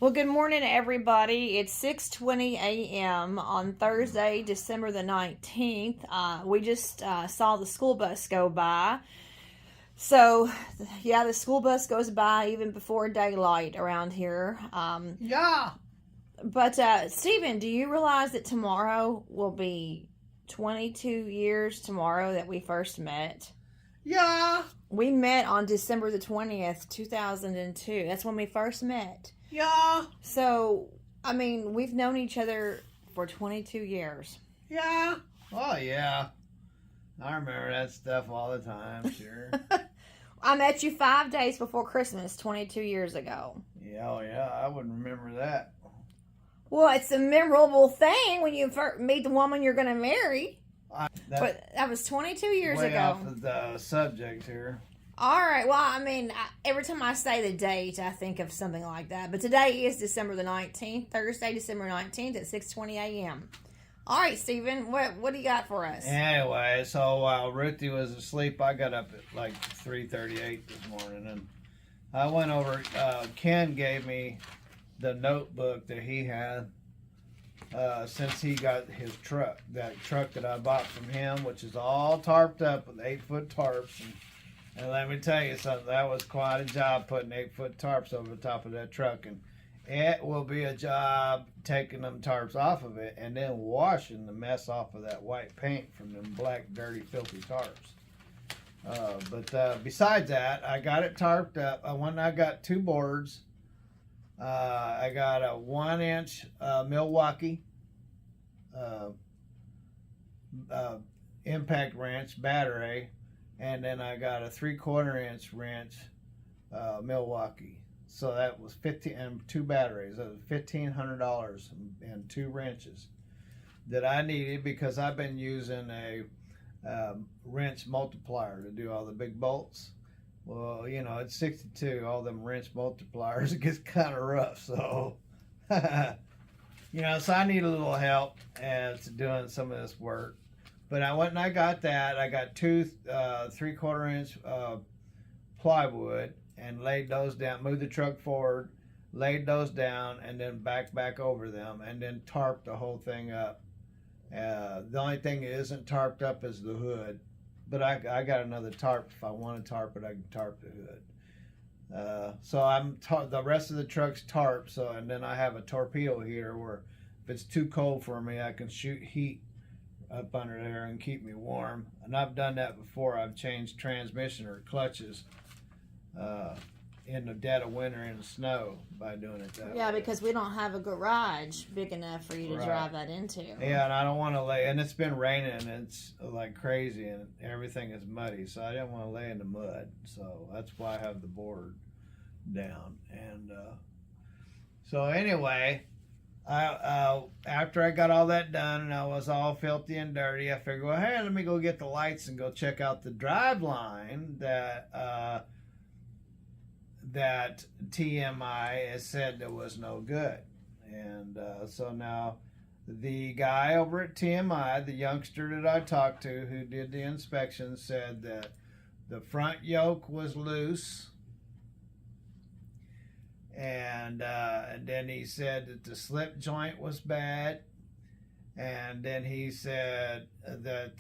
Well, good morning, everybody. It's 6:20 a.m. on Thursday, December the 19th. We just saw the school bus go by. So, yeah, the school bus goes by even before daylight around here. Yeah, But, Stephen, do you realize that tomorrow will be 22 years tomorrow that we first met? yeah, We met on December the 20th, 2002. That's when we first met. yeah, So, I mean, we've known each other for 22 years. yeah. Oh, yeah. I remember that stuff all the time, sure. I met you 5 days before Christmas 22 years ago. Yeah, oh, yeah, I wouldn't remember that. Well, it's a memorable thing when you first meet the woman you're going to marry. But that was 22 years way ago. off of the subject here. All right. Well, I mean, every time I say the date, I think of something like that. But today is December the 19th, Thursday, December 19th at 6:20 a.m. All right, Stephen, what do you got for us? Anyway, so while Ruthie was asleep, I got up at like 3:38 this morning, and I went over. Ken gave me the notebook that he had since he got his truck. That truck that I bought from him, which is all tarped up with 8-foot tarps. And let me tell you something, that was quite a job putting 8-foot tarps over the top of that truck. And it will be a job taking them tarps off of it and then washing the mess off of that white paint from them black, dirty, filthy tarps. But besides that, I got it tarped up. I got 2 boards. I got a 1-inch Milwaukee impact wrench battery, and then I got a 3/4-inch wrench Milwaukee. So that was 15 and 2 batteries. That was $1,500 and 2 wrenches that I needed because I've been using a wrench multiplier to do all the big bolts. Well, you know, it's 62. All them wrench multipliers, it gets kind of rough. So, you know, so I need a little help as to doing some of this work. But I went and I got that. I got 2 3/4-inch plywood and laid those down, moved the truck forward, laid those down, and then back over them, and then tarped the whole thing up. The only thing that isn't tarped up is the hood. But I got another tarp. If I want to tarp it, I can tarp the hood. So the rest of the truck's tarp. So and then I have a torpedo heater where if it's too cold for me, I can shoot heat up under there and keep me warm. And I've done that before. I've changed transmission or clutches in the dead of winter in the snow by doing it that way. Yeah, because we don't have a garage big enough for you to Right. drive that into. Yeah, and I don't want to lay, and it's been raining and it's like crazy and everything is muddy, so I didn't want to lay in the mud. So that's why I have the board down. And so anyway, after I got all that done and I was all filthy and dirty, I figured, well, hey, let me go get the lights and go check out the drive line that TMI has said that was no good. And so now the guy over at TMI, the youngster that I talked to who did the inspection, said that the front yoke was loose. And then he said that the slip joint was bad. And then he said that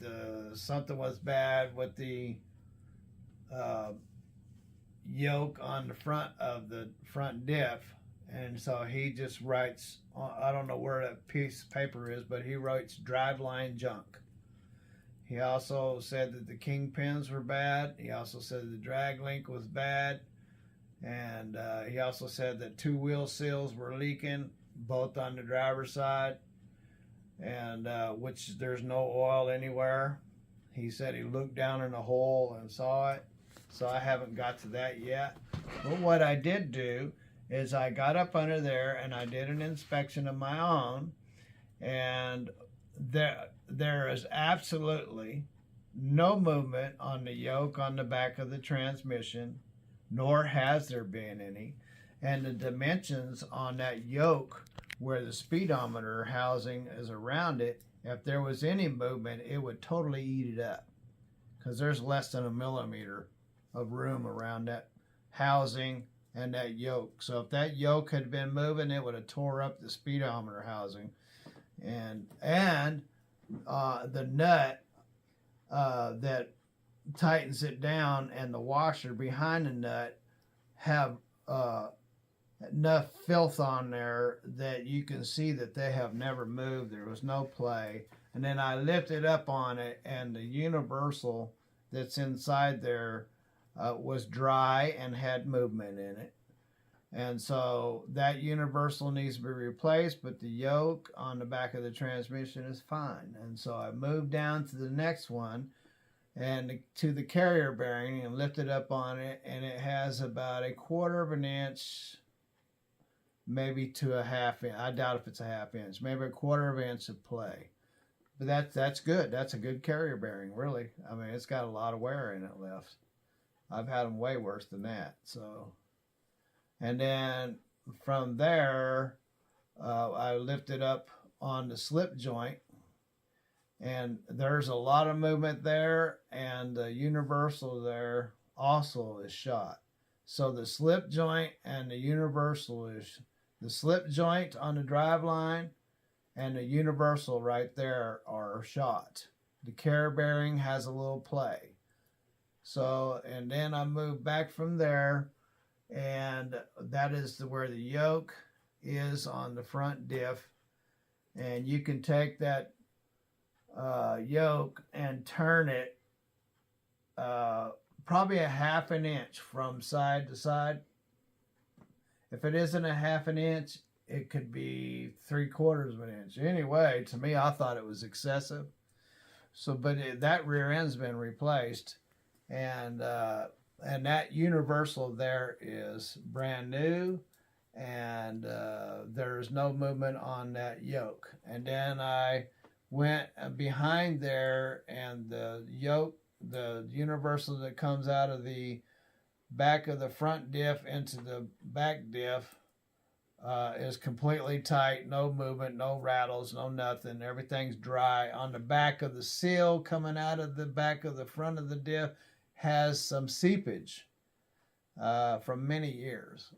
something was bad with the yoke on the front of the front diff. And so he just writes, I don't know where that piece of paper is, but he writes driveline junk. He also said that the kingpins were bad. He also said the drag link was bad. And he also said that 2 wheel seals were leaking, both on the driver's side, and which there's no oil anywhere. He said he looked down in a hole and saw it. So I haven't got to that yet. But what I did do is I got up under there and I did an inspection of my own, and there is absolutely no movement on the yoke on the back of the transmission, nor has there been any. And the dimensions on that yoke where the speedometer housing is around it, if there was any movement, it would totally eat it up because there's less than a millimeter of room around that housing and that yoke. So if that yoke had been moving, it would have tore up the speedometer housing. And the nut that tightens it down and the washer behind the nut have enough filth on there that you can see that they have never moved. There was no play. And then I lifted up on it, and the universal that's inside there was dry and had movement in it. And so that universal needs to be replaced, but the yoke on the back of the transmission is fine. And so I moved down to the next one and to the carrier bearing and lifted up on it, and it has about 1/4 of an inch, maybe to a half inch. I doubt if it's a half inch, maybe 1/4 of an inch of play. But that's good. That's a good carrier bearing, really. I mean, it's got a lot of wear in it left. I've had them way worse than that. So, and then from there, I lifted up on the slip joint, and there's a lot of movement there, and the universal there also is shot. So the slip joint and the universal is the slip joint on the drive line and the universal right there are shot. The carrier bearing has a little play. So, and then I moved back from there, and that is where the yoke is on the front diff. And you can take that yoke and turn it probably a half an inch from side to side. If it isn't a half an inch, it could be 3/4 of an inch. Anyway, to me, I thought it was excessive. So, but that rear end's been replaced, and that universal there is brand new, and there's no movement on that yoke. And then I went behind there, and the yoke, the universal that comes out of the back of the front diff into the back diff is completely tight, no movement, no rattles, no nothing. Everything's dry. On the back of the seal coming out of the back of the front of the diff has some seepage from many years.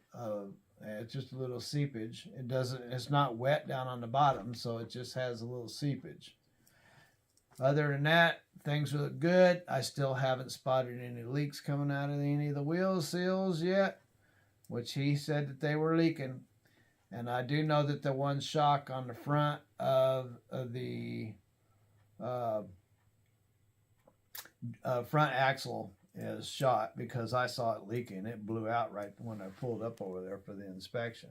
It's just a little seepage. It's not wet down on the bottom, so it just has a little seepage. Other than that, things look good. I still haven't spotted any leaks coming out of any of the wheel seals yet, which he said that they were leaking. And I do know that the one shock on the front of the front axle is shot because I saw it leaking. It blew out right when I pulled up over there for the inspection.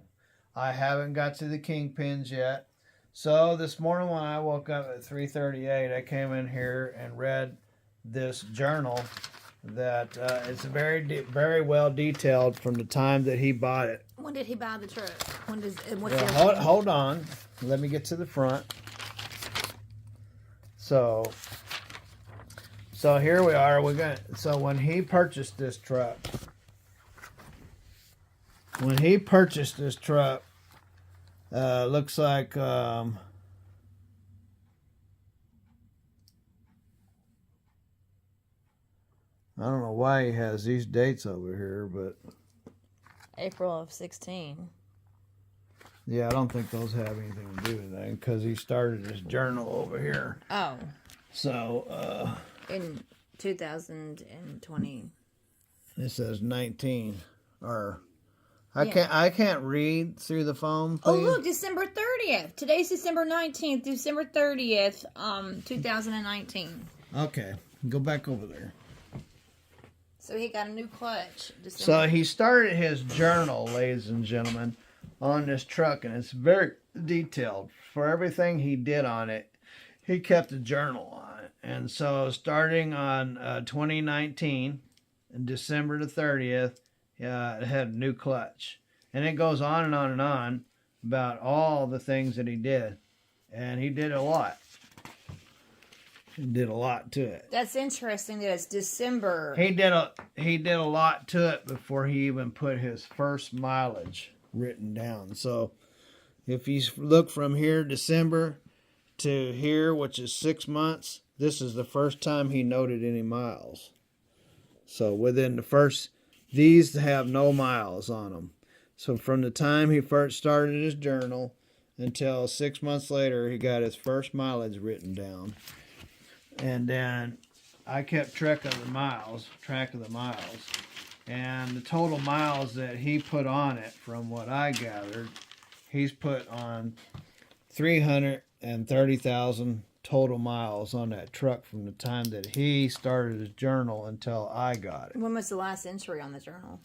I haven't got to the kingpins yet. So this morning when I woke up at 3:38, I came in here and read this journal that it's very well detailed from the time that he bought it. When did he buy the truck? Hold on. Let me get to the front. So here we are. So when he purchased this truck, looks like I don't know why he has these dates over here, but April of 16. Yeah, I don't think those have anything to do with that because he started his journal over here. Oh. So, in 2020. It says 19. Or I can't read through the phone, please. Oh, look, December 30th. Today's December 19th, December 30th, 2019. Okay, go back over there. So he got a new clutch. So he started his journal, ladies and gentlemen, on this truck, and it's very detailed. For everything he did on it, he kept a journal on it. And so starting on 2019, December the 30th, it had a new clutch. And it goes on and on and on about all the things that he did. And he did a lot. He did a lot to it. That's interesting that it's December. He did a lot to it before he even put his first mileage written down. So if you look from here, December, to here, which is 6 months, this is the first time he noted any miles. So within the first These have no miles on them. So from the time he first started his journal until 6 months later, he got his first mileage written down. And then I kept track of the miles, and the total miles that he put on it, from what I gathered, he's put on 330,000 total miles on that truck from the time that he started his journal until I got it. When was the last entry on the journal?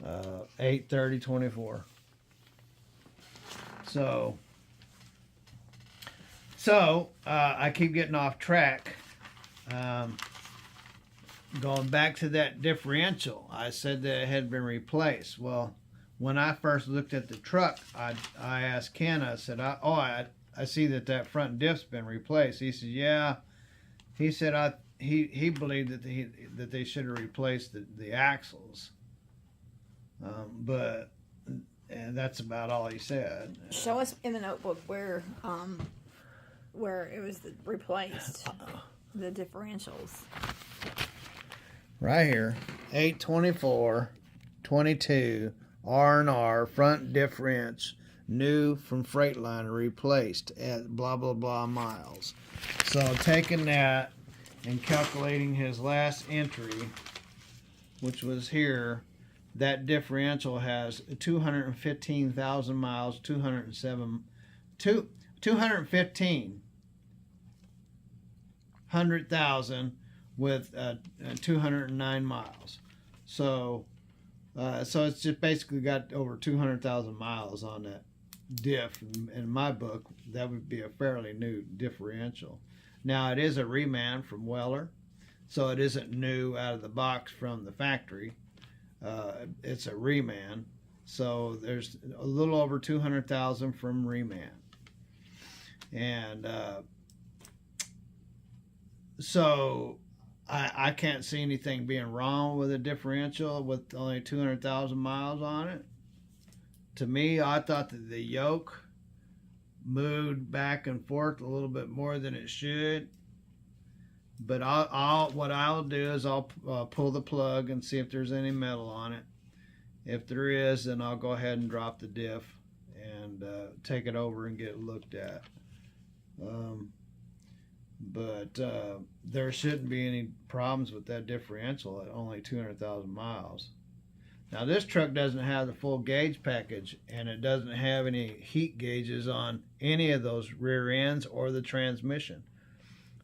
8/30/24. So I keep getting off track. Going back to that differential, I said that it had been replaced. Well, when I first looked at the truck, I asked Ken. I said, I see that front diff's been replaced. He said, yeah. He said he believed that they should have replaced the axles. And that's about all he said. Show us in the notebook where it was replaced, the differentials. Right here, 8/24/22 R&R front difference, new from Freightliner, replaced at blah blah blah miles. So taking that and calculating his last entry, which was here, that differential has 215,000 miles, 215,000 with 209 miles. So it's just basically got over 200,000 miles on that diff. In my book, that would be a fairly new differential. Now, it is a reman from Weller, so it isn't new out of the box from the factory. It's a reman, so there's a little over 200,000 from reman. And so I can't see anything being wrong with a differential with only 200,000 miles on it. To me, I thought that the yoke moved back and forth a little bit more than it should. But what I'll do is I'll pull the plug and see if there's any metal on it. If there is, then I'll go ahead and drop the diff and take it over and get it looked at. But there shouldn't be any problems with that differential at only 200,000 miles. Now, this truck doesn't have the full gauge package, and it doesn't have any heat gauges on any of those rear ends or the transmission.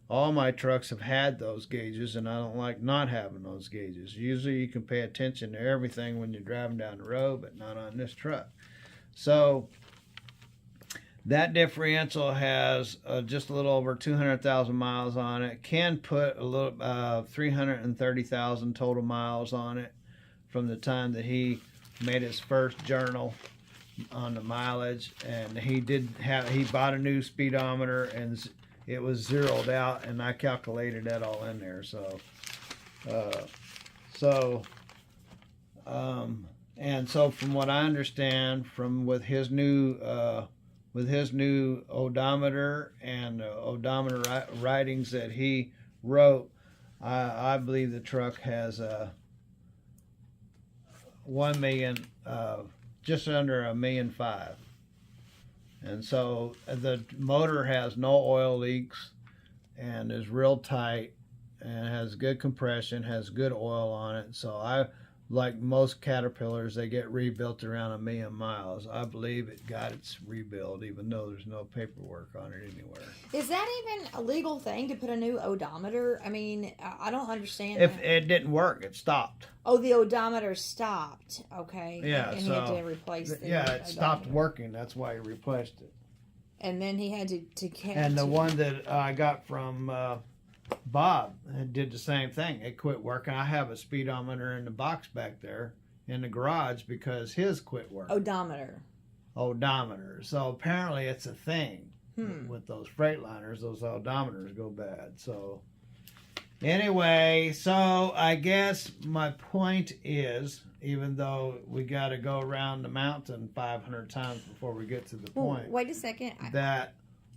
All my trucks have had those gauges, and I don't like not having those gauges. Usually you can pay attention to everything when you're driving down the road, but not on this truck. So that differential has just a little over 200,000 miles on it. Can put a little 330,000 total miles on it from the time that he made his first journal on the mileage. And he bought a new speedometer, and it was zeroed out, and I calculated that all in there. And so from what I understand, with his new odometer and odometer writings that he wrote, I believe the truck has 1 million, just under 1.5 million. And so the motor has no oil leaks and is real tight and has good compression, has good oil on it. So like most Caterpillars, they get rebuilt around 1 million miles. I believe it got its rebuild, even though there's no paperwork on it anywhere. Is that even a legal thing to put a new odometer? I mean, I don't understand. If it didn't work, it stopped. Oh, the odometer stopped. Okay. Yeah, and he had to replace the it stopped working. That's why he replaced it. And then he had to And the one that I got from Bob did the same thing. It quit working. I have a speedometer in the box back there in the garage because his quit working. Odometer. So apparently it's a thing with those Freightliners. Those odometers go bad. So anyway, so I guess my point is, even though we got to go around the mountain 500 times before we get to the point. Wait a second. That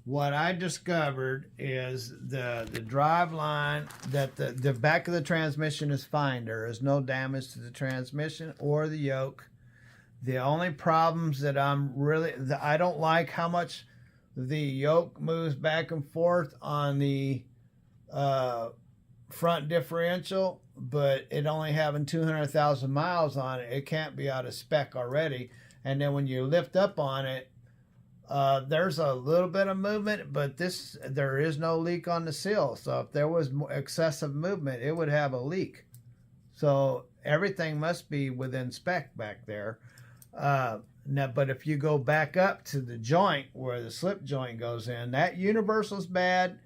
what I discovered is the drive line, that the back of the transmission is fine. There is no damage to the transmission or the yoke. The only problems that I don't like how much the yoke moves back and forth on the front differential, but it only having 200,000 miles on it, it can't be out of spec already. And then when you lift up on it, there's a little bit of movement, but there is no leak on the seal. So if there was excessive movement, it would have a leak. So everything must be within spec back there. Now, but if you go back up to the joint where the slip joint goes in, that universal's bad.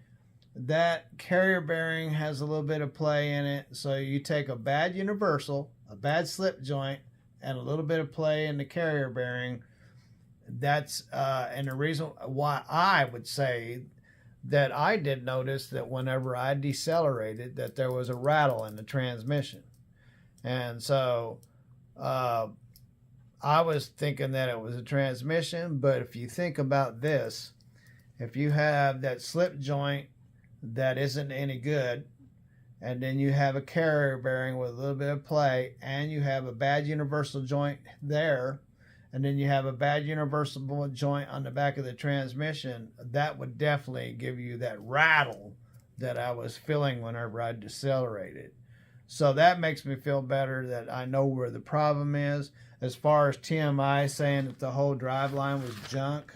That carrier bearing has a little bit of play in it. So you take a bad universal, a bad slip joint, and a little bit of play in the carrier bearing. That's and the reason why I would say that I did notice that whenever I decelerated, that there was a rattle in the transmission. And so I was thinking that it was a transmission, but if you think about this, if you have that slip joint that isn't any good, and then you have a carrier bearing with a little bit of play, and you have a bad universal joint there, and then you have a bad universal joint on the back of the transmission, that would definitely give you that rattle that I was feeling whenever I decelerated. So that makes me feel better that I know where the problem is. As far as TMI saying that the whole driveline was junk,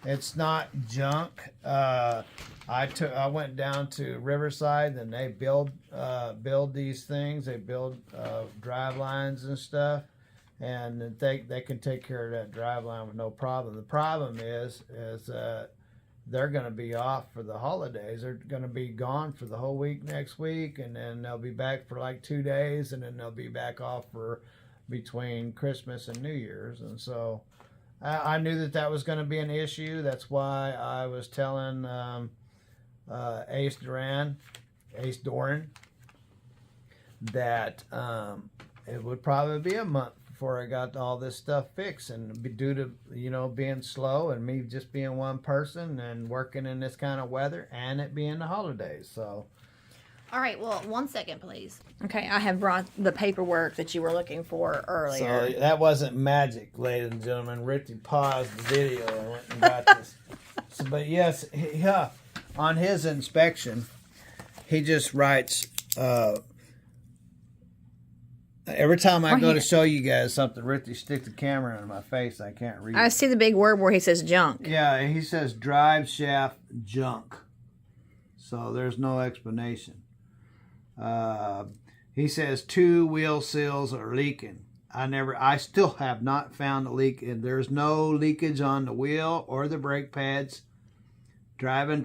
it's not junk. I went down to Riverside, and they build these things. They build drive lines and stuff, and they can take care of that drive line with no problem. The problem is they're going to be off for the holidays. They're going to be gone for the whole week next week, and then they'll be back for like 2 days, and then they'll be back off for between Christmas and New Year's. And so I knew that was going to be an issue. That's why I was telling Ace Doran, that it would probably be a month before I got all this stuff fixed, and due to being slow and me just being one person and working in this kind of weather and it being the holidays. So all right, well, 1 second, please. Okay, I have brought the paperwork that you were looking for earlier. So that wasn't magic, ladies and gentlemen. Ricky paused the video and went and got this. But yes, on his inspection, he just writes, every time I go to show you guys something, Ricky stick the camera in my face. I can't read I see the big word where he says junk. Yeah, he says drive shaft junk. So there's no explanation. He says 2 wheel seals are leaking. I still have not found a leak, and there's no leakage on the wheel or the brake pads. Driving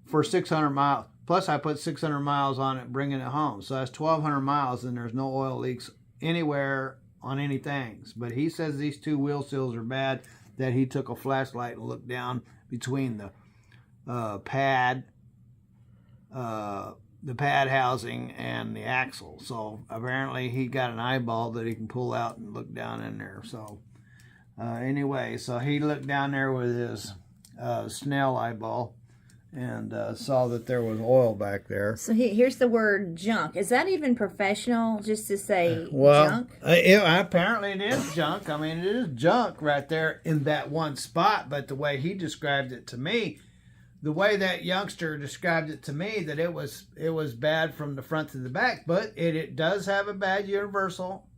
for 600 miles. Plus, I put 600 miles on it, bringing it home. So that's 1,200 miles, and there's no oil leaks anywhere on anything. But he says these 2 wheel seals are bad, that he took a flashlight and looked down between the pad housing and the axle. So apparently he got an eyeball that he can pull out and look down in there. So anyway, so he looked down there with his Snell eyeball and saw that there was oil back there. So here's the word junk. Is that even professional, just to say junk? Apparently it is junk. I mean, it is junk right there in that one spot. But the way he described it to me, the way that youngster described it to me, that it was bad from the front to the back, but it does have a bad universal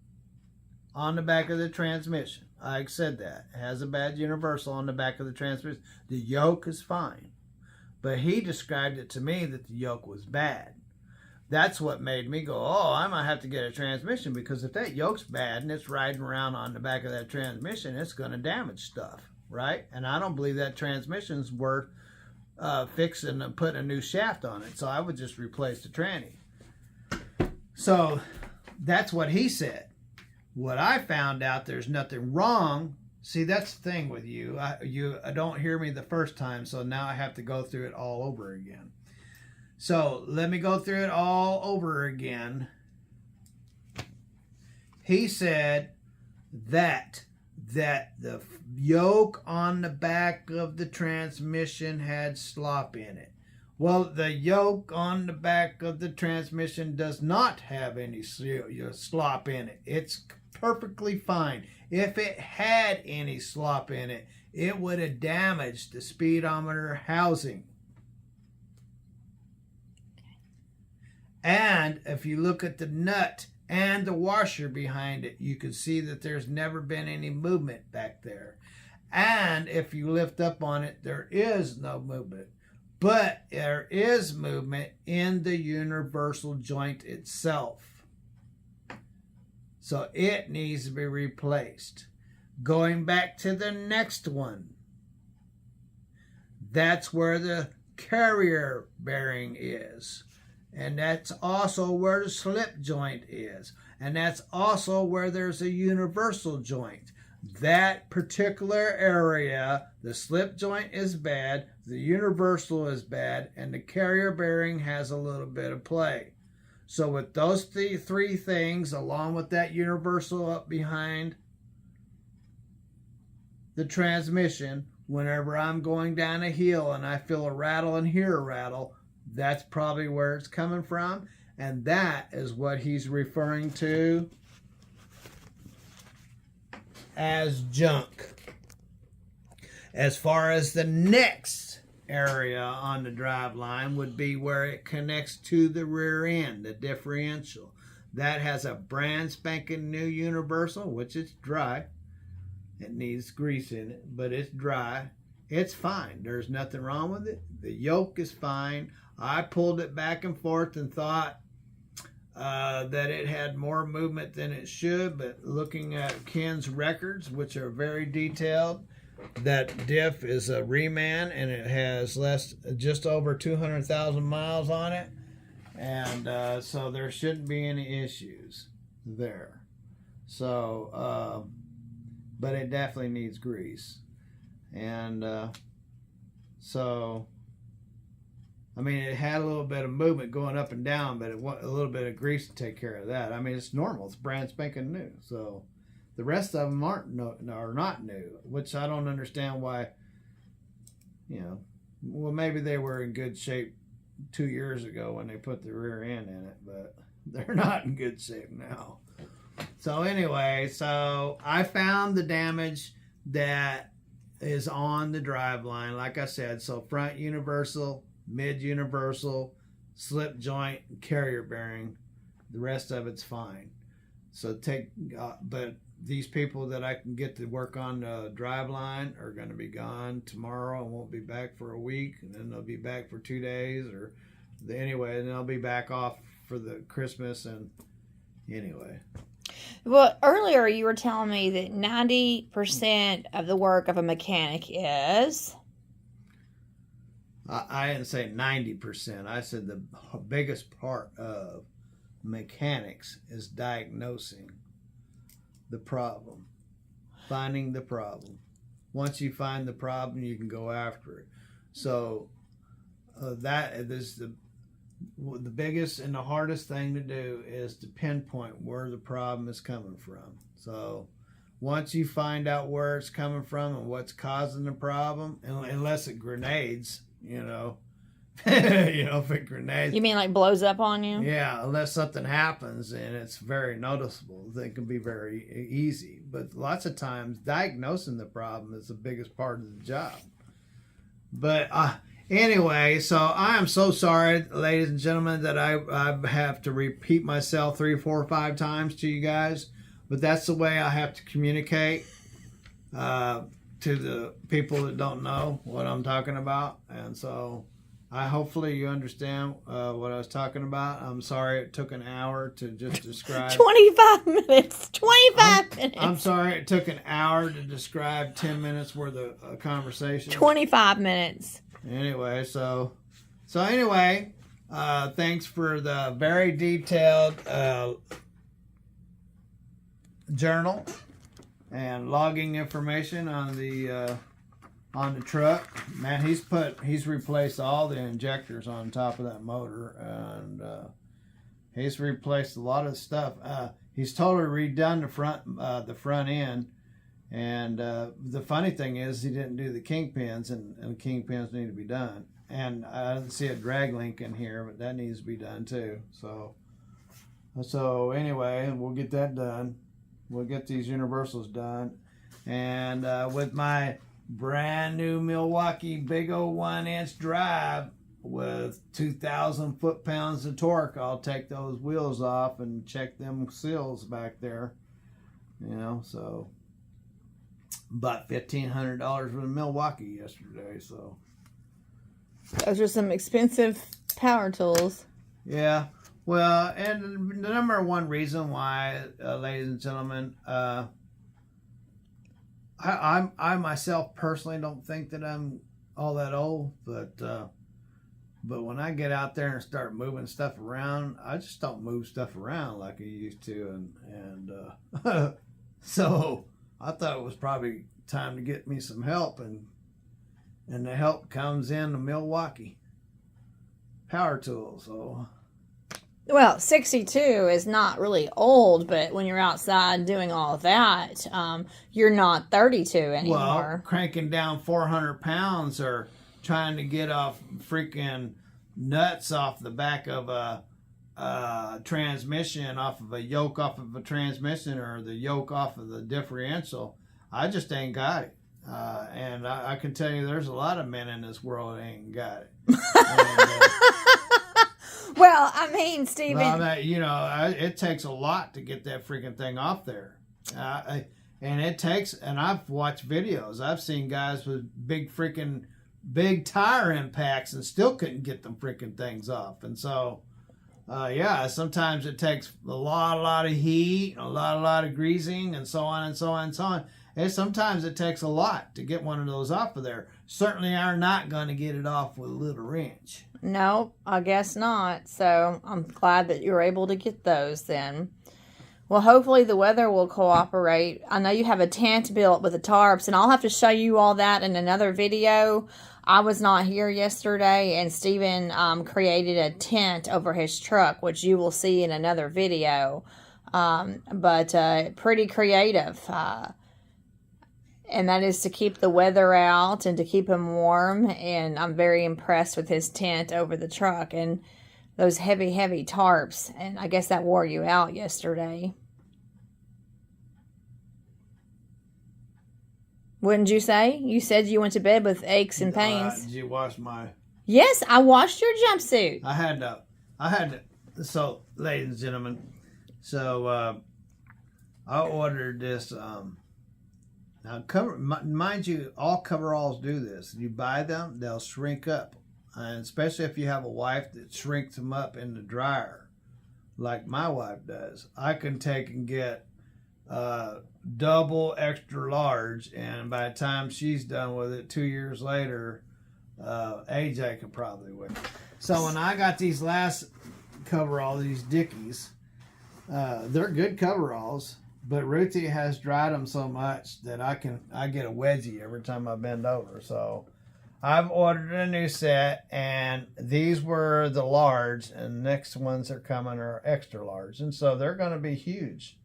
on the back of the transmission. I said that. It has a bad universal on the back of the transmission. The yoke is fine. But he described it to me that the yoke was bad. That's what made me go, I might have to get a transmission, because if that yoke's bad and it's riding around on the back of that transmission, it's going to damage stuff, right? And I don't believe that transmission's worth fixing and putting a new shaft on it. So I would just replace the tranny. So that's what he said. What I found out, there's nothing wrong. See, that's the thing with you. You don't hear me the first time, so now I have to go through it all over again. So let me go through it all over again. He said that that the yoke on the back of the transmission had slop in it. Well, the yoke on the back of the transmission does not have any slop in it. It's perfectly fine. If it had any slop in it, it would have damaged the speedometer housing. And if you look at the nut and the washer behind it, you can see that there's never been any movement back there. And if you lift up on it, there is no movement. But there is movement in the universal joint itself. So it needs to be replaced. Going back to the next one, that's where the carrier bearing is. And that's also where the slip joint is. And that's also where there's a universal joint. That particular area, the slip joint is bad, the universal is bad, and the carrier bearing has a little bit of play. So with those three things, along with that universal up behind the transmission, whenever I'm going down a hill and I feel a rattle and hear a rattle, that's probably where it's coming from. And that is what he's referring to as junk. As far as the next area on the drive line would be where it connects to the rear end, the differential. That has a brand spanking new universal, which is dry. It needs grease in it, but it's dry. It's fine. There's nothing wrong with it. The yoke is fine. I pulled it back and forth and thought that it had more movement than it should, but looking at Ken's records, which are very detailed, that diff is a reman and it has just over 200,000 miles on it, and so there shouldn't be any issues there. So, but it definitely needs grease, and so. I mean, it had a little bit of movement going up and down, but it want a little bit of grease to take care of that. I mean, it's normal. It's brand spanking new. So the rest of them are not new, which I don't understand why, well, maybe they were in good shape 2 years ago when they put the rear end in it, but they're not in good shape now. So anyway, so I found the damage that is on the drive line, like I said. So front universal, mid universal, slip joint, carrier bearing. The rest of it's fine. So but these people that I can get to work on the drive line are going to be gone tomorrow and won't be back for a week, and then they'll be back for 2 days, anyway, and they'll be back off for the Christmas, and anyway. Well, earlier you were telling me that 90% of the work of a mechanic is... I didn't say 90%. I said the biggest part of mechanics is diagnosing the problem, finding the problem. Once you find the problem, you can go after it. So that is the biggest and the hardest thing to do is to pinpoint where the problem is coming from. So once you find out where it's coming from and what's causing the problem, unless it grenades, if it grenades. You mean like blows up on you? Yeah, unless something happens and it's very noticeable, it can be very easy. But lots of times, diagnosing the problem is the biggest part of the job. But anyway, so I am so sorry, ladies and gentlemen, that I have to repeat myself 3, 4, 5 times to you guys. But that's the way I have to communicate to the people that don't know what I'm talking about. And so hopefully you understand what I was talking about. I'm sorry it took an hour to just describe 25 minutes. 25 minutes. I'm sorry it took an hour to describe 10 minutes worth of conversation. 25 minutes. Anyway, so anyway, thanks for the very detailed journal and logging information on the truck. Man, he's replaced all the injectors on top of that motor, and he's replaced a lot of stuff. He's totally redone the front end, And the funny thing is, he didn't do the kingpins, and the kingpins need to be done. And I didn't see a drag link in here, but that needs to be done too. So anyway, we'll get that done. We'll get these universals done. And with my brand new Milwaukee big old 1-inch drive with 2,000 foot-pounds of torque, I'll take those wheels off and check them seals back there. You know, so bought $1,500 worth of Milwaukee yesterday. So those are some expensive power tools. yeah. Well, and the number one reason why, ladies and gentlemen, I myself personally don't think that I'm all that old, but when I get out there and start moving stuff around, I just don't move stuff around like I used to, and so I thought it was probably time to get me some help, and the help comes in the Milwaukee power tools. So. Well, 62 is not really old, but when you're outside doing all of that, you're not 32 anymore. Well, cranking down 400 pounds or trying to get off freaking nuts off the back of a transmission, off of a yoke off of a transmission, or the yoke off of the differential, I just ain't got it. And I can tell you there's a lot of men in this world that ain't got it. Well, I mean, Stephen. It takes a lot to get that freaking thing off there. And I've watched videos. I've seen guys with big tire impacts and still couldn't get them freaking things off. And so, sometimes it takes a lot of heat, a lot of greasing, and so on and so on and so on. And sometimes it takes a lot to get one of those off of there. Certainly are not going to get it off with a little wrench. No, I guess not. So I'm glad that you're able to get those then. Well, hopefully the weather will cooperate. I know you have a tent built with the tarps, and I'll have to show you all that in another video. I was not here yesterday, and Stephen created a tent over his truck, which you will see in another video. But pretty creative. And that is to keep the weather out and to keep him warm. And I'm very impressed with his tent over the truck and those heavy tarps. And I guess that wore you out yesterday. Wouldn't you say? You said you went to bed with aches and pains. Did you wash my... Yes, I washed your jumpsuit. I had to. So, ladies and gentlemen, I ordered this... Now, mind you, all coveralls do this. You buy them, they'll shrink up. And especially if you have a wife that shrinks them up in the dryer, like my wife does. I can take and get double extra large, and by the time she's done with it 2 years later, AJ could probably wear it. So when I got these last coveralls, these Dickies, they're good coveralls. But Ruthie has dried them so much that I get a wedgie every time I bend over. So I've ordered a new set, and these were the large, and the next ones that are coming are extra large. And so they're going to be huge.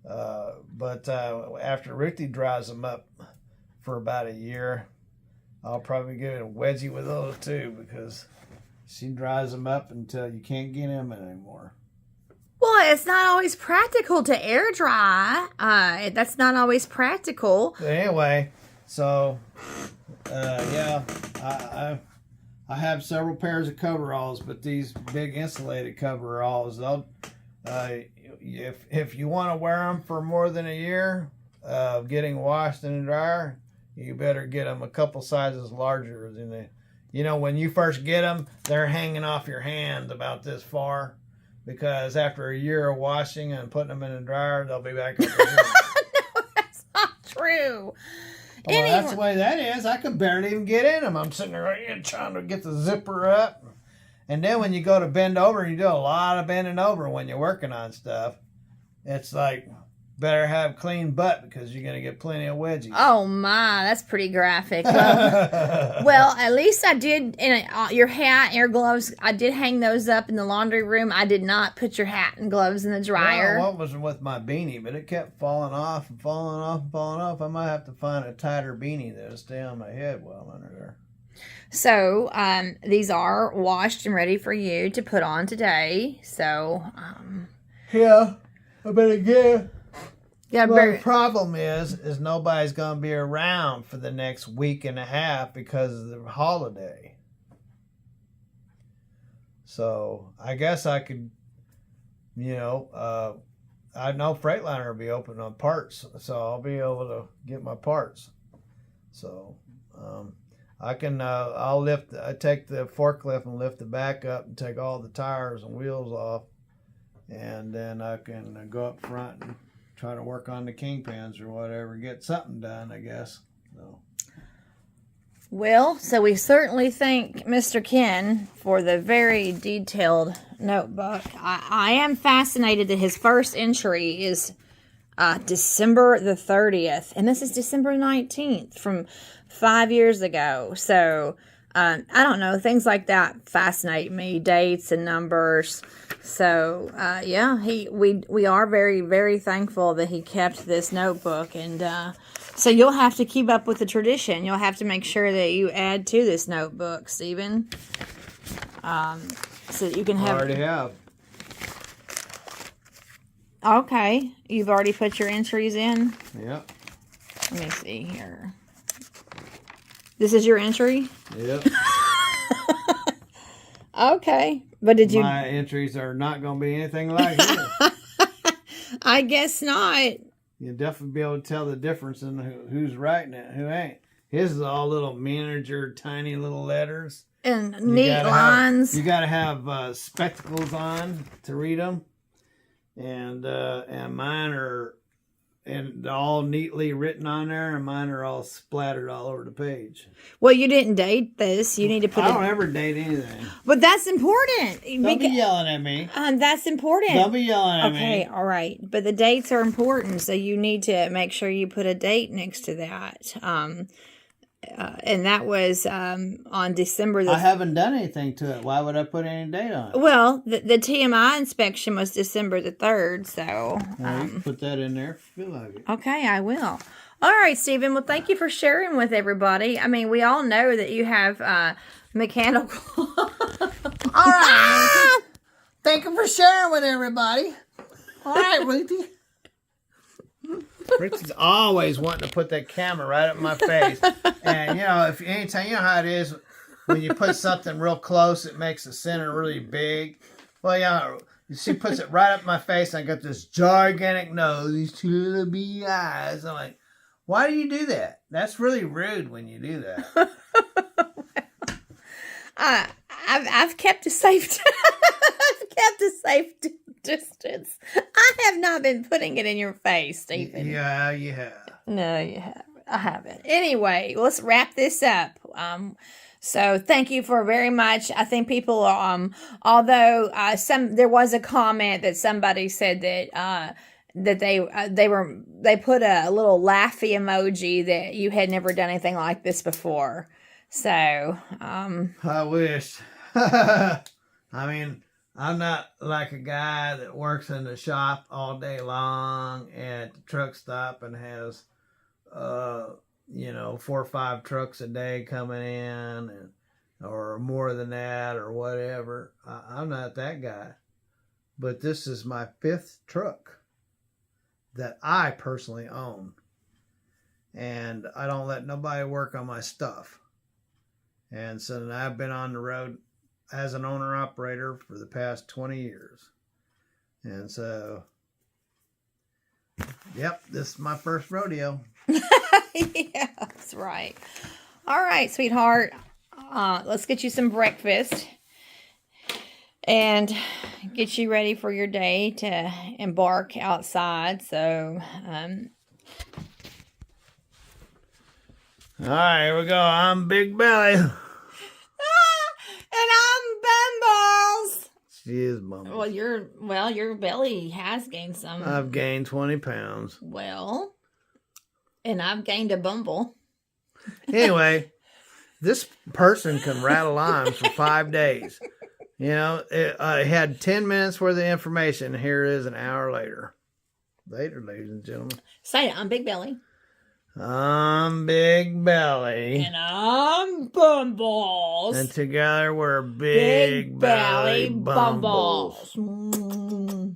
But after Ruthie dries them up for about a year, I'll probably get a wedgie with those too, because she dries them up until you can't get them anymore. Well, it's not always practical to air dry. That's not always practical. But anyway, so I have several pairs of coveralls, but these big insulated coveralls, they'll if you want to wear them for more than a year, getting washed in the dryer, you better get them a couple sizes larger than they. You know, when you first get them, they're hanging off your hand about this far. Because after a year of washing and putting them in the dryer, they'll be back up here. No, that's not true. Well, that's the way that is. I could barely even get in them. I'm sitting there right here trying to get the zipper up. And then when you go to bend over, you do a lot of bending over when you're working on stuff. It's like better have clean butt because you're gonna get plenty of wedgies. Oh my, that's pretty graphic. Well, at least I did. Your hat and your gloves, I did hang those up in the laundry room. I did not put your hat and gloves in the dryer. Well, what was with my beanie, but it kept falling off and falling off and falling off. I might have to find a tighter beanie that'll stay on my head while I'm under there. So, these are washed and ready for you to put on today. So, yeah, but again, yeah. The problem is nobody's gonna be around for the next week and a half because of the holiday. So I guess I could, I know Freightliner will be open on parts, so I'll be able to get my parts. So. I take the forklift and lift the back up and take all the tires and wheels off. And then I can go up front and try to work on the kingpins or whatever, get something done, I guess. Well, so we certainly thank Mr. Ken for the very detailed notebook. I am fascinated that his first entry is December the 30th. And this is December 19th from 5 years ago. So, I don't know. Things like that fascinate me. Dates and numbers. So, yeah, we are very, very thankful that he kept this notebook. And so you'll have to keep up with the tradition. You'll have to make sure that you add to this notebook, Stephen. So that you can have... I already have. Okay. You've already put your entries in? Yep. Let me see here. This is your entry? Yep. Okay. But did you... My entries are not going to be anything like this. I guess not. You'll definitely be able to tell the difference in who's writing it, who ain't. His is all little miniature, tiny little letters. And neat lines. You got to have spectacles on to read them. And mine are all neatly written on there, and mine are all splattered all over the page. Well, you didn't date this. You need to put I don't ever date anything. But that's important. Don't be yelling at me. That's important. Don't be yelling at me. Okay, all right. But the dates are important, so you need to make sure you put a date next to that. And that was on December the... I haven't done anything to it. Why would I put any date on it? Well, the TMI inspection was December the 3rd, so... Well, you can put that in there if you feel like it. Okay, I will. All right, Stephen. Well, thank you for sharing with everybody. I mean, we all know that you have mechanical... All right. Thank you for sharing with everybody. All right, Ruthie. Richie's always wanting to put that camera right up my face. And, if anytime, you know how it is when you put something real close, it makes the center really big. Well, she puts it right up my face, and I got this gigantic nose, these two little bee eyes. I'm like, why do you do that? That's really rude when you do that. I've kept a safe... I've kept a safe distance. I have not been putting it in your face, Stephen. Yeah, you have. No, you haven't. I haven't. Anyway, let's wrap this up. So thank you for very much. I think people, although there was a comment that somebody said that they put a little laughy emoji that you had never done anything like this before. So I wish. I mean, I'm not like a guy that works in the shop all day long at the truck stop and has, 4 or 5 trucks a day coming in, or more than that, or whatever. I'm not that guy. But this is my 5th truck that I personally own. And I don't let nobody work on my stuff. And so I've been on the road as an owner-operator for the past 20 years. And so, yep, this is my first rodeo. Yeah, that's right. All right, sweetheart. Let's get you some breakfast and get you ready for your day to embark outside. So, all right, here we go. I'm Big Belly. And I'm Bumballs. She is bumble. Well, your belly has gained some. I've gained 20 pounds. Well, and I've gained a bumble. Anyway, this person can rattle on for 5 days. You know, it had 10 minutes worth of information. Here it is an hour later. Later, ladies and gentlemen. Say it. I'm Big Belly. I'm Big Belly. And I'm Bumbles. And together we're Big Belly Bumbles. Mm.